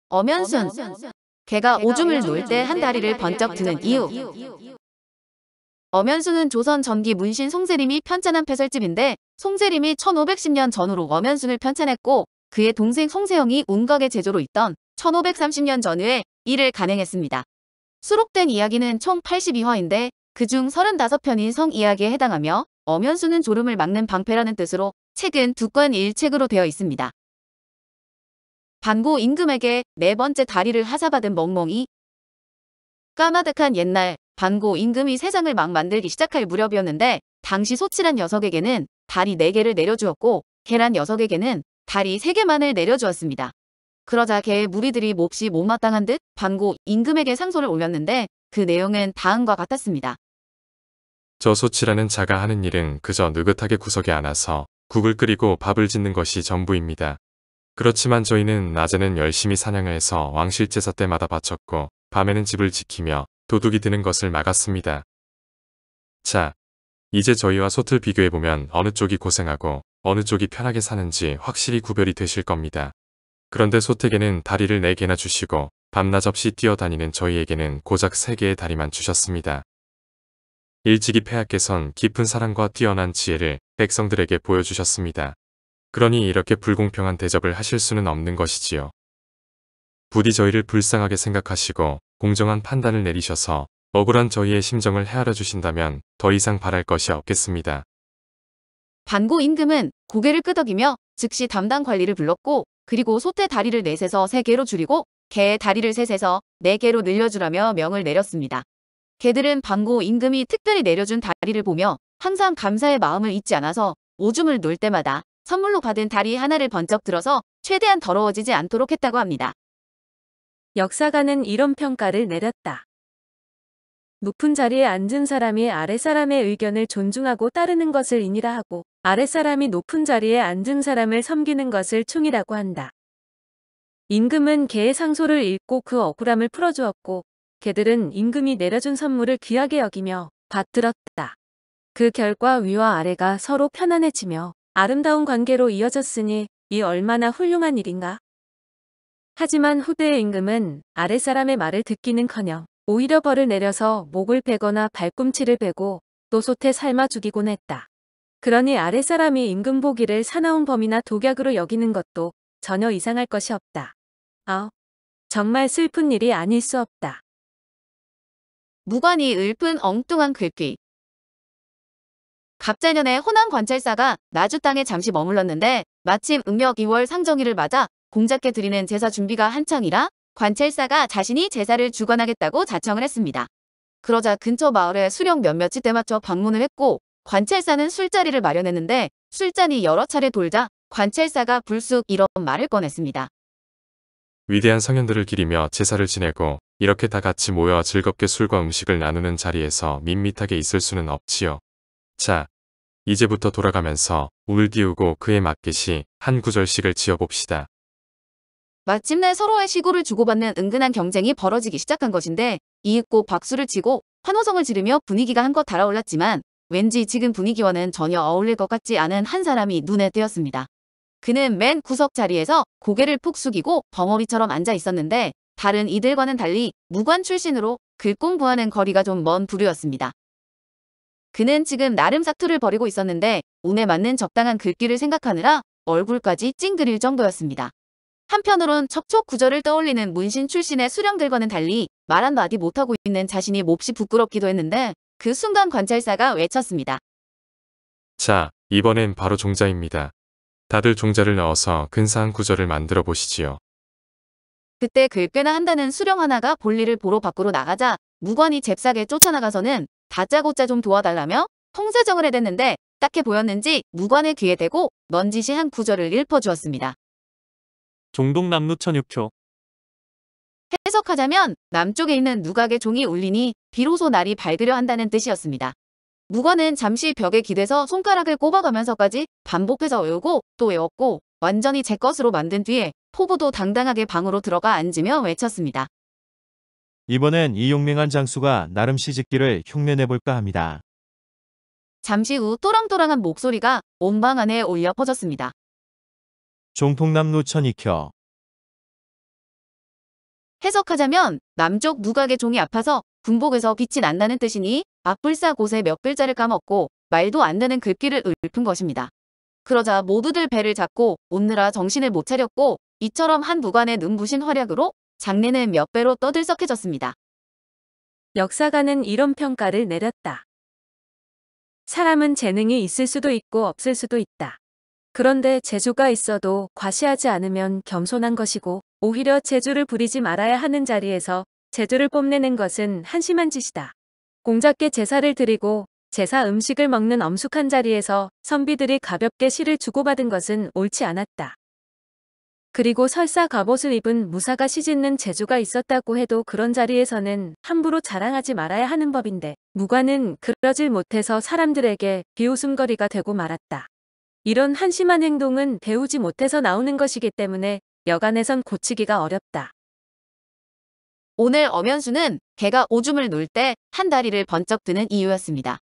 엄연순. 개가 오줌을 놓을 때 한 다리를 번쩍 드는 이유. 엄연순은 조선 전기 문신 송세림이 편찬한 패설집인데 송세림이 1510년 전후로 엄연순을 편찬했고 그의 동생 송세영이 운각의 제조로 있던 1530년 전후에 이를 간행했습니다. 수록된 이야기는 총 82화인데 그중 35편이 성이야기에 해당하며 엄연순은 졸음을 막는 방패라는 뜻으로 책은 2권 1책으로 되어 있습니다. 반고 임금에게 네 번째 다리를 하사받은 멍멍이. 까마득한 옛날 반고 임금이 세상을 막 만들기 시작할 무렵이었는데 당시 소칠한 녀석에게는 다리 4개를 내려주었고 계란 녀석에게는 다리 3개만을 내려주었습니다. 그러자 개의 무리들이 몹시 못마땅한 듯 반고 임금에게 상소를 올렸는데 그 내용은 다음과 같았습니다. 저 소치라는 자가 하는 일은 그저 느긋하게 구석에 앉아서 국을 끓이고 밥을 짓는 것이 전부입니다. 그렇지만 저희는 낮에는 열심히 사냥을 해서 왕실 제사 때마다 바쳤고 밤에는 집을 지키며 도둑이 드는 것을 막았습니다. 자, 이제 저희와 소틀 비교해보면 어느 쪽이 고생하고 어느 쪽이 편하게 사는지 확실히 구별이 되실 겁니다. 그런데 소택에는 다리를 4개나 주시고 밤낮 없이 뛰어다니는 저희에게는 고작 3개의 다리만 주셨습니다. 일찍이 폐하께선 깊은 사랑과 뛰어난 지혜를 백성들에게 보여주셨습니다. 그러니 이렇게 불공평한 대접을 하실 수는 없는 것이지요. 부디 저희를 불쌍하게 생각하시고 공정한 판단을 내리셔서 억울한 저희의 심정을 헤아려 주신다면 더 이상 바랄 것이 없겠습니다. 반고 임금은 고개를 끄덕이며 즉시 담당 관리를 불렀고 그리고 소태 다리를 4에서 3개로 줄이고 개의 다리를 3에서 4개로 늘려주라며 명을 내렸습니다. 개들은 반고 임금이 특별히 내려준 다리를 보며 항상 감사의 마음을 잊지 않아서 오줌을 놓을 때마다 선물로 받은 다리 하나를 번쩍 들어서 최대한 더러워지지 않도록 했다고 합니다. 역사가는 이런 평가를 내렸다. 높은 자리에 앉은 사람이 아랫사람의 의견을 존중하고 따르는 것을 인이라 하고 아랫사람이 높은 자리에 앉은 사람을 섬기는 것을 충이라고 한다. 임금은 개의 상소를 읽고 그 억울함을 풀어주었고 개들은 임금이 내려준 선물을 귀하게 여기며 받들었다. 그 결과 위와 아래가 서로 편안해지며 아름다운 관계로 이어졌으니 이 얼마나 훌륭한 일인가. 하지만 후대의 임금은 아랫사람의 말을 듣기는커녕 오히려 벌을 내려서 목을 베거나 발꿈치를 베고 또 솥에 삶아 죽이곤 했다. 그러니 아랫사람이 임금 보기를 사나운 범이나 독약으로 여기는 것도 전혀 이상할 것이 없다. 정말 슬픈 일이 아닐 수 없다. 무관이 읊은 엉뚱한 글귀. 갑자년에 호남 관찰사가 나주 땅에 잠시 머물렀는데 마침 음력 2월 상정일을 맞아 공자께 드리는 제사 준비가 한창이라 관찰사가 자신이 제사를 주관하겠다고 자청을 했습니다. 그러자 근처 마을에 수령 몇몇이 때맞춰 방문을 했고 관찰사는 술자리를 마련했는데 술잔이 여러 차례 돌자 관찰사가 불쑥 이런 말을 꺼냈습니다. 위대한 성현들을 기리며 제사를 지내고 이렇게 다 같이 모여 즐겁게 술과 음식을 나누는 자리에서 밋밋하게 있을 수는 없지요. 자, 이제부터 돌아가면서 울디우고 그에 맞게시 한 구절씩을 지어봅시다. 마침내 서로의 시구를 주고받는 은근한 경쟁이 벌어지기 시작한 것인데 이윽고 박수를 치고 환호성을 지르며 분위기가 한껏 달아올랐지만 왠지 지금 분위기와는 전혀 어울릴 것 같지 않은 한 사람이 눈에 띄었습니다. 그는 맨 구석 자리에서 고개를 푹 숙이고 벙어리처럼 앉아 있었는데 다른 이들과는 달리 무관 출신으로 글 공부하는 거리가 좀 먼 부류였습니다. 그는 지금 나름 사투를 벌이고 있었는데 운에 맞는 적당한 글귀를 생각하느라 얼굴까지 찡그릴 정도였습니다. 한편으론 척척구절을 떠올리는 문신 출신의 수령들과는 달리 말 한마디 못하고 있는 자신이 몹시 부끄럽기도 했는데 그 순간 관찰사가 외쳤습니다. 자, 이번엔 바로 종자입니다. 다들 종자를 넣어서 근사한 구절을 만들어 보시지요. 그때 글귀나 한다는 수령 하나가 볼일을 보러 밖으로 나가자 무관이 잽싸게 쫓아나가서는 다짜고짜 좀 도와달라며 통세정을 해댔는데 딱해 보였는지 무관의 귀에 대고 넌지시 한 구절을 읊어주었습니다. 종동남루 천육초. 해석하자면 남쪽에 있는 누각의 종이 울리니 비로소 날이 밝으려 한다는 뜻이었습니다. 무관은 잠시 벽에 기대서 손가락을 꼽아가면서까지 반복해서 외우고 또 외웠고 완전히 제 것으로 만든 뒤에 포부도 당당하게 방으로 들어가 앉으며 외쳤습니다. 이번엔 이 용맹한 장수가 나름 시집기를 흉내내볼까 합니다. 잠시 후 또랑또랑한 목소리가 온 방 안에 울려 퍼졌습니다. 종통남루 천이켜. 해석하자면 남쪽 누각의 종이 아파서 군복에서 빛이 난다는 뜻이니 앞불사 곳에 몇 글자를 까먹고 말도 안 되는 글귀를 읊은 것입니다. 그러자 모두들 배를 잡고 웃느라 정신을 못 차렸고 이처럼 한 무관의 눈부신 활약으로 장례는 몇 배로 떠들썩해졌습니다. 역사가는 이런 평가를 내렸다. 사람은 재능이 있을 수도 있고 없을 수도 있다. 그런데 재주가 있어도 과시하지 않으면 겸손한 것이고 오히려 재주를 부리지 말아야 하는 자리에서 재주를 뽐내는 것은 한심한 짓이다. 공자께 제사를 드리고 제사 음식을 먹는 엄숙한 자리에서 선비들이 가볍게 시를 주고받은 것은 옳지 않았다. 그리고 설사 갑옷을 입은 무사가 시짓는 재주가 있었다고 해도 그런 자리에서는 함부로 자랑하지 말아야 하는 법인데 무관은 그러질 못해서 사람들에게 비웃음거리가 되고 말았다. 이런 한심한 행동은 배우지 못해서 나오는 것이기 때문에 여간에선 고치기가 어렵다. 오늘 엄연수는 개가 오줌을 눌 때 한 다리를 번쩍 드는 이유였습니다.